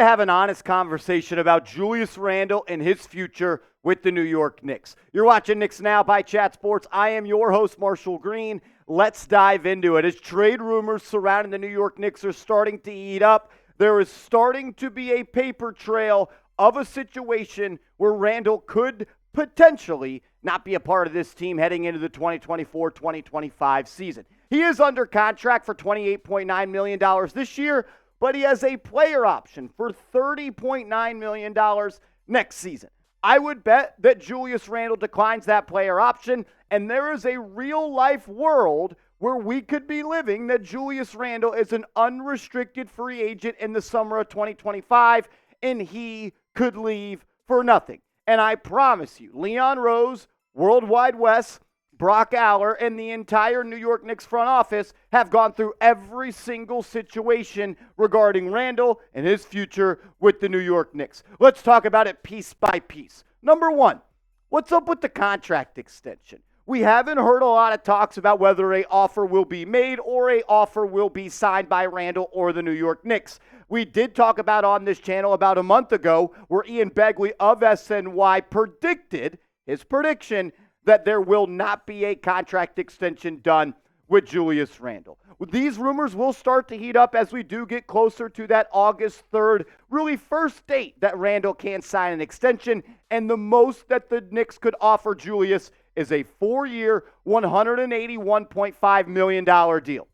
to have an honest conversation about Julius Randle and his future with the New York Knicks. You're watching Knicks Now by Chat Sports. I am your host, Marshall Green. Let's dive into it. As trade rumors surrounding the New York Knicks are starting to heat up, there is starting to be a paper trail of a situation where Randle could potentially not be a part of this team heading into the 2024-2025 season. He is under contract for $28.9 million this year, but he has a player option for $30.9 million next season. I would bet that Julius Randle declines that player option, and there is a real-life world where we could be living that Julius Randle is an unrestricted free agent in the summer of 2025, and he could leave for nothing. And I promise you, Leon Rose, Worldwide Wes, Brock Aller, and the entire New York Knicks front office have gone through every single situation regarding Randle and his future with the New York Knicks. Let's talk about it piece by piece. Number one, what's up with the contract extension? We haven't heard a lot of talks about whether an offer will be made or an offer will be signed by Randle or the New York Knicks. We did talk about on this channel about a month ago where Ian Begley of SNY predicted his prediction that there will not be a contract extension done with Julius Randle. These rumors will start to heat up as we do get closer to that August 3rd, really first date that Randle can sign an extension, and the most that the Knicks could offer Julius is a 4-year, $181.5 million deal.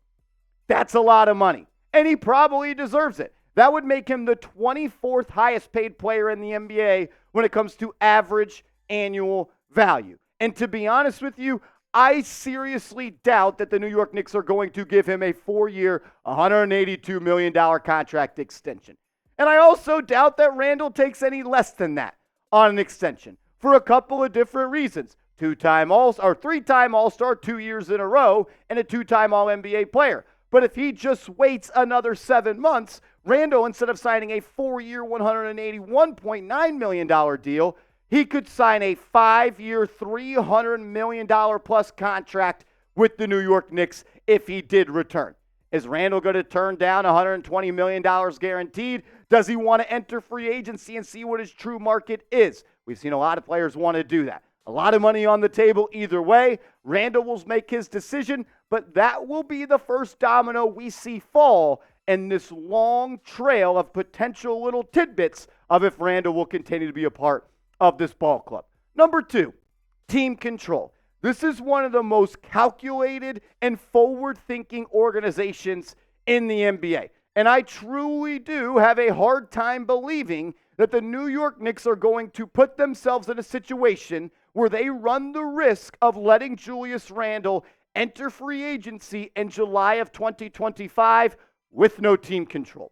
That's a lot of money, and he probably deserves it. That would make him the 24th highest paid player in the NBA when it comes to average annual value. And to be honest with you, I seriously doubt that the New York Knicks are going to give him a 4-year, $182 million contract extension. And I also doubt that Randle takes any less than that on an extension for a couple of different reasons. 3-time All-Star 2 years in a row, and a 2-time All-NBA player. But if he just waits another 7 months, Randle, instead of signing a 4-year, $181.9 million deal, he could sign a 5-year, $300 million plus contract with the New York Knicks if he did return. Is Randle going to turn down $120 million guaranteed? Does he want to enter free agency and see what his true market is? We've seen a lot of players want to do that. A lot of money on the table either way. Randle will make his decision, but that will be the first domino we see fall in this long trail of potential little tidbits of if Randle will continue to be a part of this ball club. Number two, team control. This is one of the most calculated and forward-thinking organizations in the NBA. And I truly do have a hard time believing that the New York Knicks are going to put themselves in a situation where they run the risk of letting Julius Randle enter free agency in July of 2025 with no team control.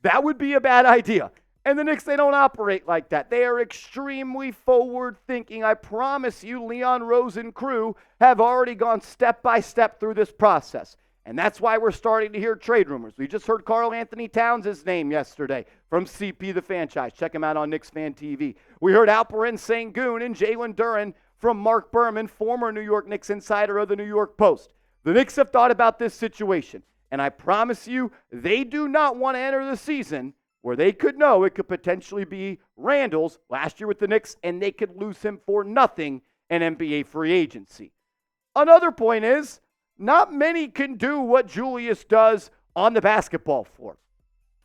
That would be a bad idea. And the Knicks, they don't operate like that. They are extremely forward-thinking. I promise you, Leon Rose and crew have already gone step by step through this process. And that's why we're starting to hear trade rumors. We just heard Karl Anthony Towns' name yesterday from CP the Franchise. Check him out on Knicks Fan TV. We heard Alperen Sengun and Jalen Duren from Mark Berman, former New York Knicks insider of the New York Post. The Knicks have thought about this situation. And I promise you, they do not want to enter the season where they could know it could potentially be Randle's last year with the Knicks, and they could lose him for nothing in NBA free agency. Another point is, not many can do what Julius does on the basketball floor.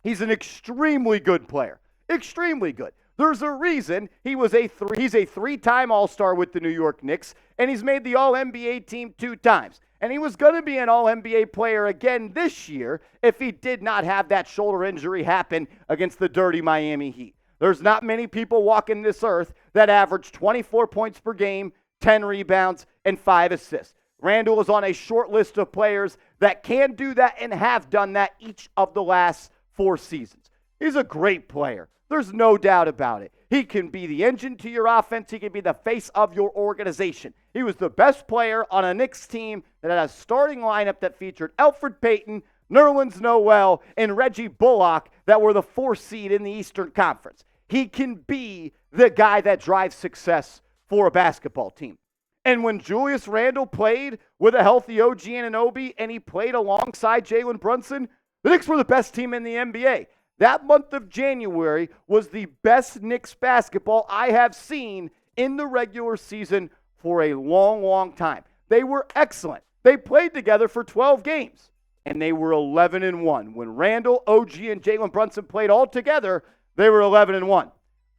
He's an extremely good player. Extremely good. There's a reason he's a 3-time All-Star with the New York Knicks, and he's made the All-NBA team 2 times. And he was going to be an All-NBA player again this year if he did not have that shoulder injury happen against the dirty Miami Heat. There's not many people walking this earth that average 24 points per game, 10 rebounds, and 5 assists. Randle is on a short list of players that can do that and have done that each of the last 4 seasons. He's a great player. There's no doubt about it. He can be the engine to your offense. He can be the face of your organization. He was the best player on a Knicks team that had a starting lineup that featured Elfrid Payton, Nerlens Noel, and Reggie Bullock that were the 4th seed in the Eastern Conference. He can be the guy that drives success for a basketball team. And when Julius Randle played with a healthy OG Anunoby and he played alongside Jalen Brunson, the Knicks were the best team in the NBA. That month of January was the best Knicks basketball I have seen in the regular season for a long, long time. They were excellent. They played together for 12 games, and they were 11-1. When Randle, OG, and Jalen Brunson played all together, they were 11-1.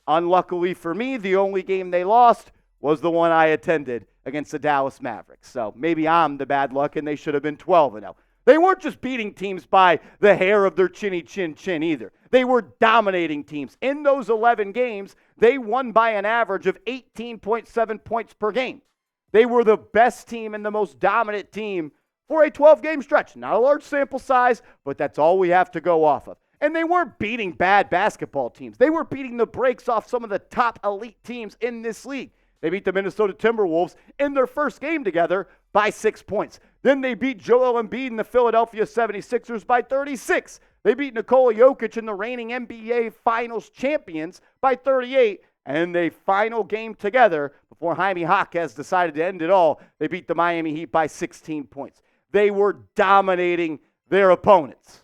Unluckily for me, the only game they lost was the one I attended against the Dallas Mavericks. So maybe I'm the bad luck, and they should have been 12-0. They weren't just beating teams by the hair of their chinny chin either. They were dominating teams. In those 11 games, they won by an average of 18.7 points per game. They were the best team and the most dominant team for a 12-game stretch. Not a large sample size, but that's all we have to go off of. And they weren't beating bad basketball teams. They were beating the brakes off some of the top elite teams in this league. They beat the Minnesota Timberwolves in their first game together by 6 points. Then they beat Joel Embiid and the Philadelphia 76ers by 36. They beat Nikola Jokic and the reigning NBA Finals champions by 38. And their final game together, before Jaime Jaquez decided to end it all, they beat the Miami Heat by 16 points. They were dominating their opponents.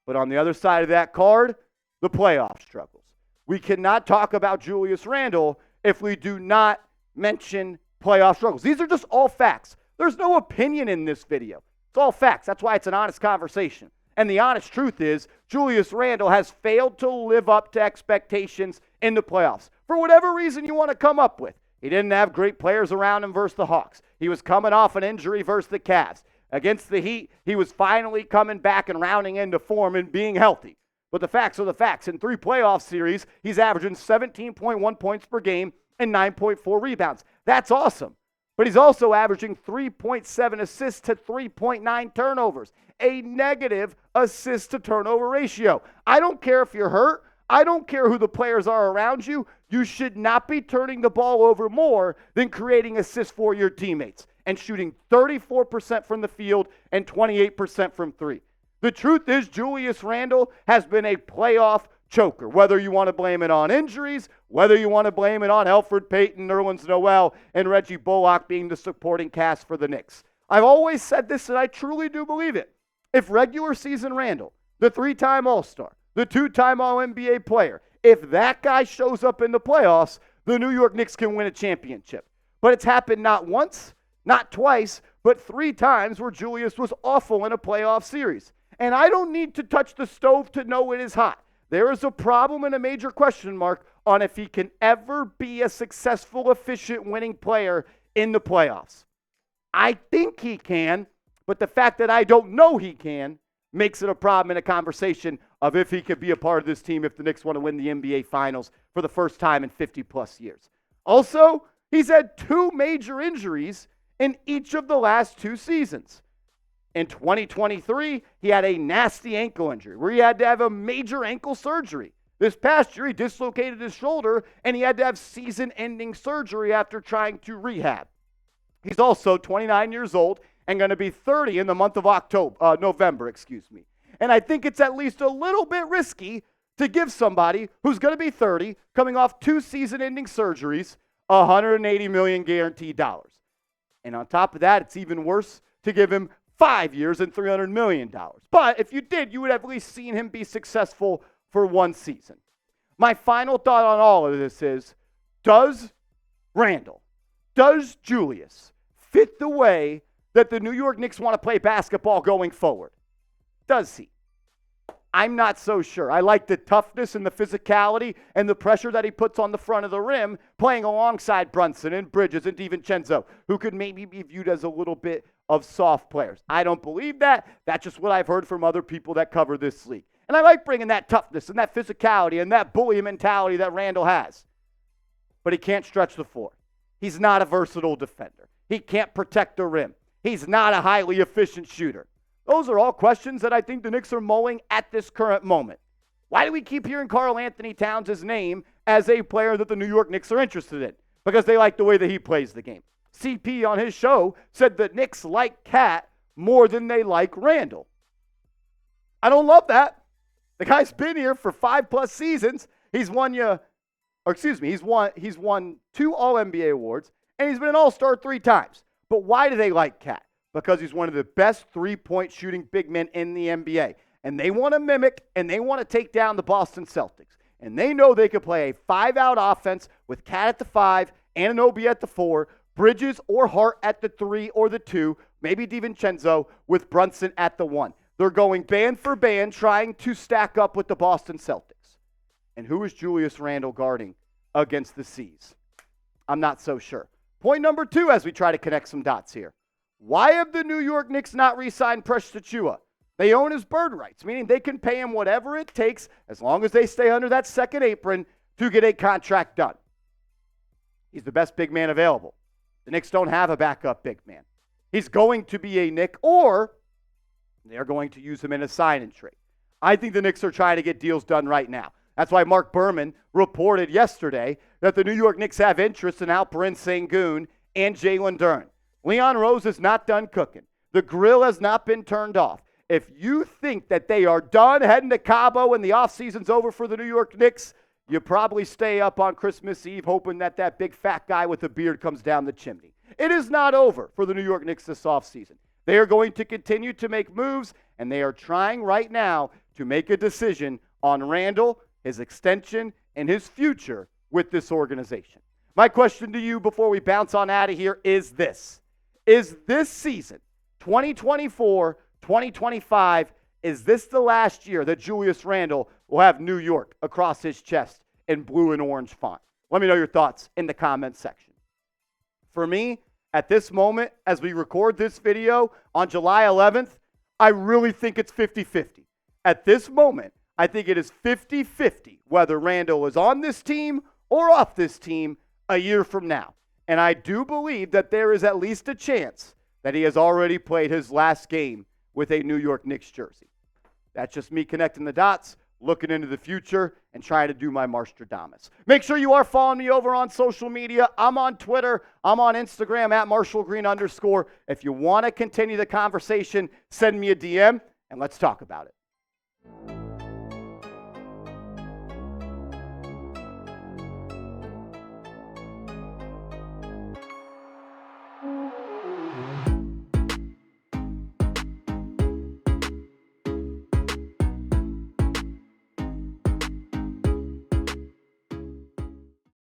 But on the other side of that card, the playoff struggles. We cannot talk about Julius Randle if we do not mention playoff struggles. These are just all facts. There's no opinion in this video. It's all facts. That's why it's an honest conversation. And the honest truth is, Julius Randle has failed to live up to expectations in the playoffs. For whatever reason you want to come up with. He didn't have great players around him versus the Hawks. He was coming off an injury versus the Cavs. Against the Heat, he was finally coming back and rounding into form and being healthy. But the facts are the facts. In 3 playoff series, he's averaging 17.1 points per game and 9.4 rebounds. That's awesome. But he's also averaging 3.7 assists to 3.9 turnovers, a negative assist to turnover ratio. I don't care if you're hurt. I don't care who the players are around you. You should not be turning the ball over more than creating assists for your teammates and shooting 34% from the field and 28% from 3. The truth is, Julius Randle has been a playoff choker, whether you want to blame it on injuries, whether you want to blame it on Elfrid Payton, Nerlens Noel, and Reggie Bullock being the supporting cast for the Knicks. I've always said this, and I truly do believe it. If regular season Randle, the 3-time All-Star, the 2-time All-NBA player, if that guy shows up in the playoffs, the New York Knicks can win a championship. But it's happened not once, not twice, but 3 times where Julius was awful in a playoff series. And I don't need to touch the stove to know it is hot. There is a problem and a major question mark on if he can ever be a successful, efficient, winning player in the playoffs. I think he can, but the fact that I don't know he can makes it a problem in a conversation of if he could be a part of this team if the Knicks want to win the NBA Finals for the first time in 50-plus years. Also, he's had 2 major injuries in each of the last 2 seasons. In 2023, he had a nasty ankle injury where he had to have a major ankle surgery. This past year, he dislocated his shoulder, and he had to have season-ending surgery after trying to rehab. He's also 29 years old and going to be 30 in the month of November. And I think it's at least a little bit risky to give somebody who's going to be 30, coming off 2 season-ending surgeries, $180 million guaranteed dollars. And on top of that, it's even worse to give him 5 years and $300 million. But if you did, you would have at least seen him be successful for 1 season. My final thought on all of this is, does Randle, does Julius fit the way that the New York Knicks want to play basketball going forward? Does he? I'm not so sure. I like the toughness and the physicality and the pressure that he puts on the front of the rim, playing alongside Brunson and Bridges and DiVincenzo, who could maybe be viewed as a little bit of soft players. I don't believe that. That's just what I've heard from other people that cover this league. And I like bringing that toughness and that physicality and that bully mentality that Randle has. But he can't stretch the floor. He's not a versatile defender. He can't protect the rim. He's not a highly efficient shooter. Those are all questions that I think the Knicks are mulling at this current moment. Why do we keep hearing Karl Anthony Towns' name as a player that the New York Knicks are interested in? Because they like the way that he plays the game. CP on his show said the Knicks like Cat more than they like Randle. I don't love that. The guy's been here for 5+ seasons. He's won 2 All-NBA awards, and he's been an All-Star 3 times. But why do they like Cat? Because he's one of the best 3-point shooting big men in the NBA. and they want to mimic and they want to take down the Boston Celtics, and they know they could play a 5-out offense with Cat at the 5, Anunoby at the 4, Bridges or Hart at the 3 or the 2, maybe DiVincenzo with Brunson at the 1. They're going band for band trying to stack up with the Boston Celtics. And who is Julius Randle guarding against the C's? I'm not so sure. Point number 2 as we try to connect some dots here. Why have the New York Knicks not re-signed Precious Achiuwa? They own his bird rights, meaning they can pay him whatever it takes as long as they stay under that second apron to get a contract done. He's the best big man available. The Knicks don't have a backup big man. He's going to be a Knick, or they're going to use him in a sign and trade. I think the Knicks are trying to get deals done right now. That's why Mark Berman reported yesterday that the New York Knicks have interest in Alperen Sengun and Jalen Duren. Leon Rose is not done cooking. The grill has not been turned off. If you think that they are done heading to Cabo and the offseason's over for the New York Knicks, you probably stay up on Christmas Eve hoping that that big fat guy with the beard comes down the chimney. It is not over for the New York Knicks this offseason. They are going to continue to make moves, and they are trying right now to make a decision on Randle, his extension, and his future with this organization. My question to you before we bounce on out of here is this. Is this season, 2024-2025, is this the last year that Julius Randle will have New York across his chest in blue and orange font? Let me know your thoughts in the comments section. For me, at this moment, as we record this video on July 11th, I really think it's 50-50. At this moment, I think it is 50-50 whether Randle is on this team or off this team a year from now. And I do believe that there is at least a chance that he has already played his last game with a New York Knicks jersey. That's just me connecting the dots, looking into the future, and trying to do my Marstradamus. Make sure you are following me over on social media. I'm on Twitter. I'm on Instagram at @MarshallGreen_. If you want to continue the conversation, send me a DM, and let's talk about it.